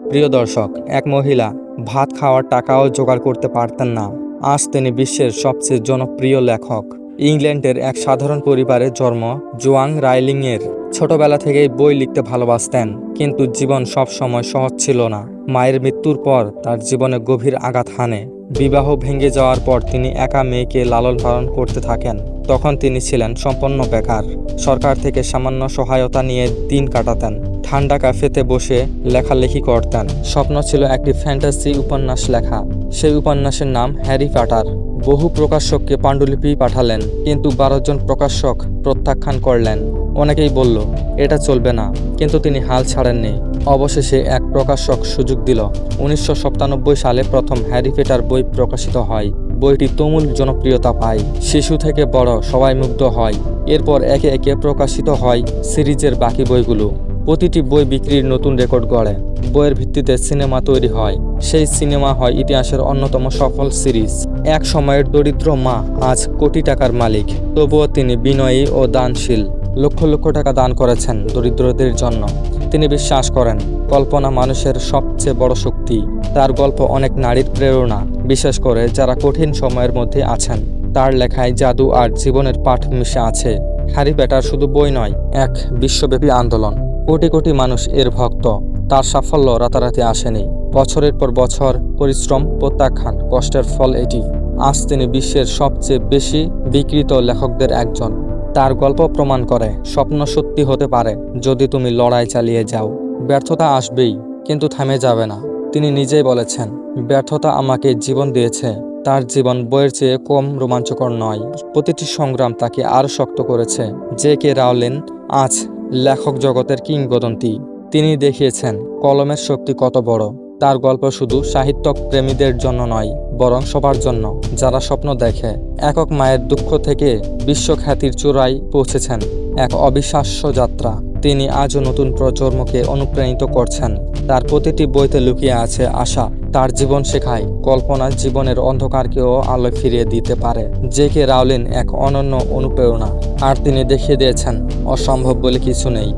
প্রিয় দর্শক, এক মহিলা ভাত খাওয়ার টাকাও জোগাড় করতে পারতেন না। আজ তিনি বিশ্বের সবচেয়ে জনপ্রিয় লেখক। ইংল্যান্ডের এক সাধারণ পরিবারে জন্ম জোয়াং রাইলিংয়ের। ছোটবেলা থেকেই বই লিখতে ভালোবাসতেন, কিন্তু জীবন সব সময় সহজ ছিল না। মায়ের মৃত্যুর পর তার জীবনে গভীর আঘাত হানে। বিবাহ ভেঙে যাওয়ার পর তিনি একা মেয়েকে লালন পালন করতে থাকেন। তখন তিনি ছিলেন সম্পূর্ণ বেকার। সরকার থেকে সামান্য সহায়তা নিয়ে দিন কাটাতেন। ঠান্ডা ক্যাফেতে বসে লেখালেখি করতেন। স্বপ্ন ছিল একটি ফ্যান্টাসি উপন্যাস লেখা। সেই উপন্যাসের নাম হ্যারি পটার। বহু প্রকাশককে পাণ্ডুলিপি পাঠালেন, কিন্তু 12 জন প্রকাশক প্রত্যাখ্যান করলেন। অনেকেই বলল এটা চলবে না, কিন্তু তিনি হাল ছাড়েননি। অবশেষে এক প্রকাশক সুযোগ দিল। 1997 সালে প্রথম হ্যারি পটার বই প্রকাশিত হয়। বইটি তুমুল জনপ্রিয়তা পায়। শিশু থেকে বড় সবাই মুগ্ধ হয়। এরপর একে একে প্রকাশিত হয় সিরিজের বাকি বইগুলো। প্রতিটি বই বিক্রির নতুন রেকর্ড গড়ে। বইয়ের ভিত্তিতে সিনেমা তৈরি হয়। সেই সিনেমা হয় ইতিহাসের অন্যতম সফল সিরিজ। এক সময়ের দরিদ্র মা আজ কোটি টাকার মালিক। তবুও তিনি বিনয়ী ও দানশীল। লক্ষ লক্ষ টাকা দান করেছেন দরিদ্রদের জন্য। তিনি বিশ্বাস করেন কল্পনা মানুষের সবচেয়ে বড় শক্তি। তার গল্প অনেক নারীর প্রেরণা, বিশেষ করে যারা কঠিন সময়ের মধ্যে আছেন। তার লেখায় জাদু আর জীবনের পাঠ মিশে আছে। হ্যারি পটার শুধু বই নয়, এক বিশ্বব্যাপী আন্দোলন। কোটি কোটি মানুষ এর ভক্ত। তার সাফল্য রাতারাতি আসেনি। বছরের পর বছর পরিশ্রম, প্রত্যাখ্যান, কষ্টের ফল এটি। আজ তিনি বিশ্বের সবচেয়ে বেশি বিক্রিত লেখকদের একজন। তার গল্প প্রমাণ করে স্বপ্ন সত্যি হতে পারে যদি তুমি লড়াই চালিয়ে যাও। ব্যর্থতা আসবেই, কিন্তু থেমে যাবে না। তিনি নিজেই বলেছেন, ব্যর্থতা আমাকে জীবন দিয়েছে। তার জীবন বইয়ের চেয়ে কম রোমাঞ্চকর নয়। প্রতিটি সংগ্রাম তাকে আরও শক্ত করেছে। জে.কে. রাউলিং আজ লেখক জগতের কিংবদন্তি। তিনি দেখিয়েছেন কলমের শক্তি কত বড়। তার গল্প শুধু সাহিত্য প্রেমীদের জন্য নয়, বরং সবার জন্য যারা স্বপ্ন দেখে। একক মায়ের দুঃখ থেকে বিশ্বখ্যাতির চূড়ায় পৌঁছেছেন। এক অবিশ্বাস্য যাত্রা। তিনি আজও নতুন প্রজন্মকে অনুপ্রাণিত করছেন। তার প্রতিটি বইতে লুকিয়ে আছে আশা। তার জীবন শেখায় কল্পনা জীবনের অন্ধকারকেও আলো ফিরিয়ে দিতে পারে। জে.কে. রাউলিং এক অনন্য অনুপ্রেরণা, আর তিনি দেখিয়ে দিয়েছেন অসম্ভব বলে কিছু নেই।